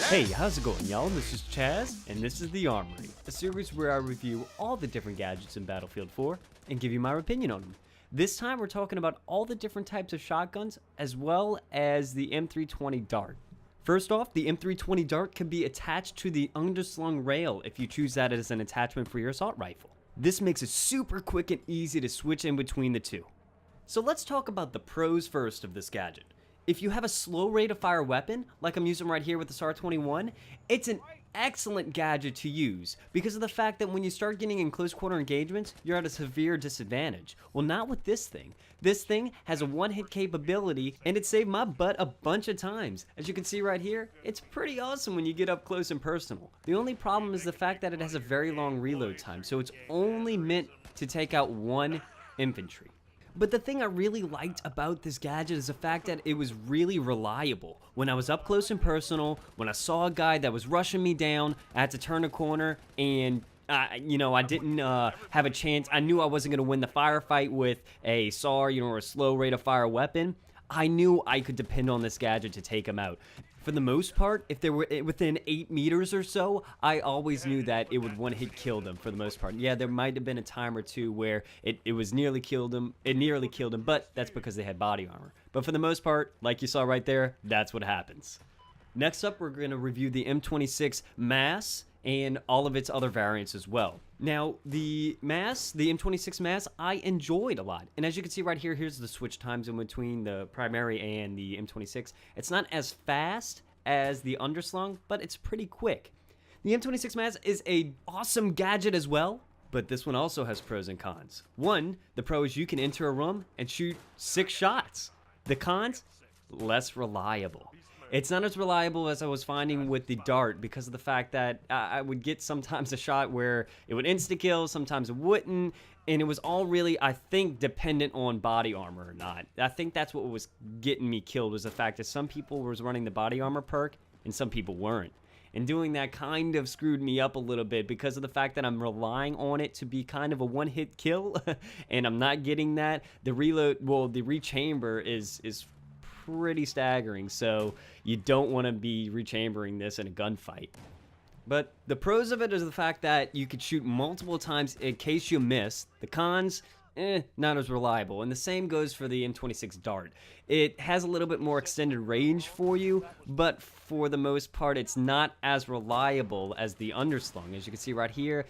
Hey, how's it going, y'all? This is Chaz, and this is The Armory, a series where I review all the different gadgets in Battlefield 4 and give you my opinion on them. This time we're talking about all the different types of shotguns, as well as the M320 dart. First off, the M320 dart can be attached to the underslung rail if you choose that as an attachment for your assault rifle. This makes it super quick and easy to switch in between the two. So let's talk about the pros first of this gadget. If you have a slow rate of fire weapon, like I'm using right here with the SAR-21, it's an excellent gadget to use because of the fact that when you start getting in close quarter engagements, you're at a severe disadvantage. Well, not with this thing. This thing has a one-hit capability, and it saved my butt a bunch of times. As you can see right here, it's pretty awesome when you get up close and personal. The only problem is the fact that it has a very long reload time, so it's only meant to take out one infantry. But the thing I really liked about this gadget is the fact that it was really reliable. When I was up close and personal, when I saw a guy that was rushing me down, I had to turn a corner and I didn't have a chance. I knew I wasn't going to win the firefight with a SAR, or a slow rate of fire weapon. I knew I could depend on this gadget to take him out. For the most part, if they were within 8 meters or so, I always knew that it would one-hit kill them for the most part. Yeah, there might have been a time or two where it nearly killed them, but that's because they had body armor. But for the most part, like you saw right there, that's what happens. Next up, we're going to review the M26 Mass and all of its other variants as well. Now, the M26 Mass, I enjoyed a lot. And as you can see right here, here's the switch times in between the primary and the M26. It's not as fast as the underslung, but it's pretty quick. The M26 Mass is an awesome gadget as well, but this one also has pros and cons. One, the pro is you can enter a room and shoot 6 shots. The cons, less reliable. It's not as reliable as I was finding with the dart because of the fact that I would get sometimes a shot where it would insta-kill, sometimes it wouldn't, and it was all really, I think, dependent on body armor or not. I think that's what was getting me killed, was the fact that some people was running the body armor perk and some people weren't. And doing that kind of screwed me up a little bit because of the fact that I'm relying on it to be kind of a one-hit kill, and I'm not getting that. The rechamber is pretty staggering, so you don't want to be rechambering this in a gunfight. But the pros of it is the fact that you could shoot multiple times in case you miss. The cons, not as reliable, and the same goes for the M26 dart. It has a little bit more extended range for you, but for the most part it's not as reliable as the underslung. As you can see right here,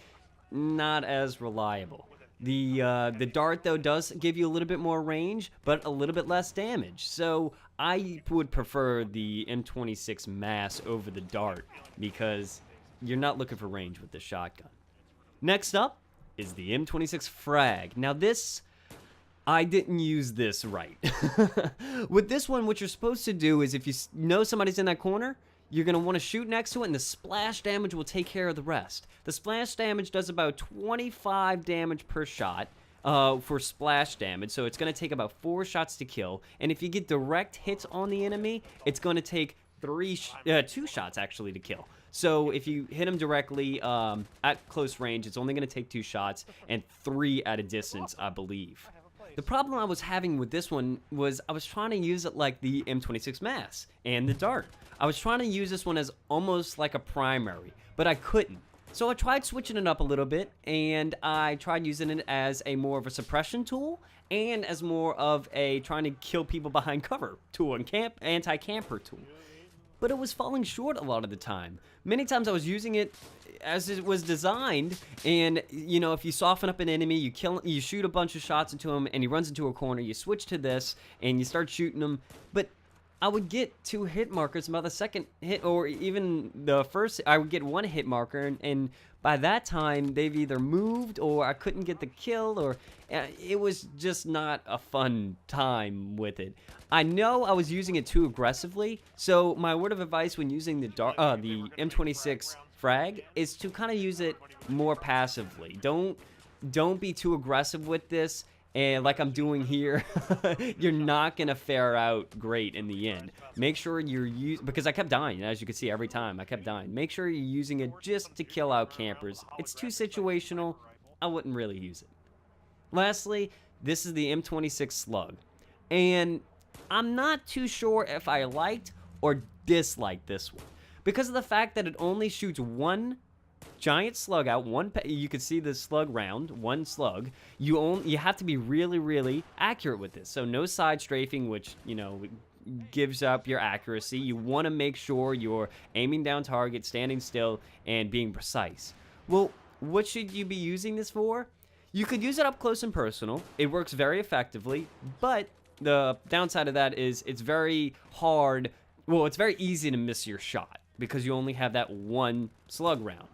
not as reliable. The dart, though, does give you a little bit more range, but a little bit less damage. So I would prefer the M26 Mass over the dart because you're not looking for range with the shotgun. Next up is the M26 Frag. Now this, I didn't use this right. With this one, what you're supposed to do is if you know somebody's in that corner, you're going to want to shoot next to it, and the splash damage will take care of the rest. The splash damage does about 25 damage per shot for splash damage, so it's going to take about 4 shots to kill. And if you get direct hits on the enemy, it's going to take 2 shots actually to kill. So if you hit them directly at close range, it's only going to take 2 shots and 3 at a distance, I believe. The problem I was having with this one was I was trying to use it like the M26 Mass and the dart. I was trying to use this one as almost like a primary, but I couldn't. So I tried switching it up a little bit, and I tried using it as a more of a suppression tool and as more of a trying to kill people behind cover tool and anti-camper tool. But it was falling short a lot of the time. Many times I was using it as it was designed, and if you soften up an enemy, you shoot a bunch of shots into him, and he runs into a corner, you switch to this, and you start shooting him, but I would get 2 hit markers about the second hit, or even the first, I would get 1 hit marker, and by that time, they've either moved, or I couldn't get the kill, or it was just not a fun time with it. I know I was using it too aggressively, so my word of advice when using the M26 Frag is to kind of use it more passively. Don't be too aggressive with this. And like I'm doing here, you're not going to fare out great in the end. Make sure you're because I kept dying, as you can see every time, I kept dying. Make sure you're using it just to kill out campers. It's too situational, I wouldn't really use it. Lastly, this is the M26 Slug. And I'm not too sure if I liked or disliked this one. because of the fact that it only shoots one giant slug out, you can see the slug round, one slug. You have to be really accurate with this. So no side strafing, which, you know, gives up your accuracy. You want to make sure you're aiming down target, standing still, and being precise. Well, what should you be using this for? You could use it up close and personal. It works very effectively, but the downside of that is it's very hard. Well, it's very easy to miss your shot because you only have that one slug round.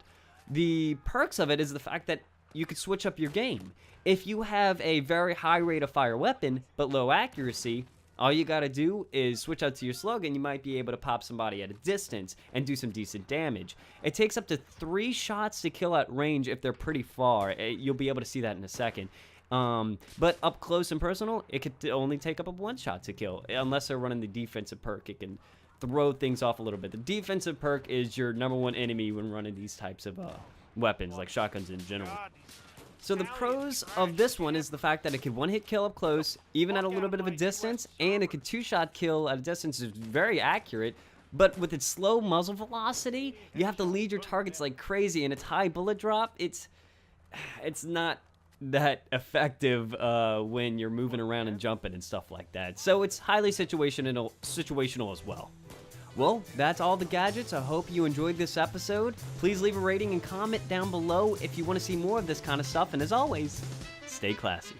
The perks of it is the fact that you could switch up your game. If you have a very high rate of fire weapon but low accuracy, all you gotta do is switch out to your slug and you might be able to pop somebody at a distance and do some decent damage. It takes up to 3 shots to kill at range if they're pretty far. You'll be able to see that in a second. But up close and personal, it could only take up a 1 shot to kill. Unless they're running the defensive perk, it can throw things off a little bit. The defensive perk is your #1 enemy when running these types of weapons, like shotguns in general. So the pros of this one is the fact that it could 1-hit kill up close, even at a little bit of a distance, and it could 2-shot kill at a distance. It's very accurate, but with its slow muzzle velocity, you have to lead your targets like crazy, and its high bullet drop, it's not that effective when you're moving around and jumping and stuff like that. So it's highly situational as well. Well, that's all the gadgets. I hope you enjoyed this episode. Please leave a rating and comment down below if you want to see more of this kind of stuff. And as always, stay classy.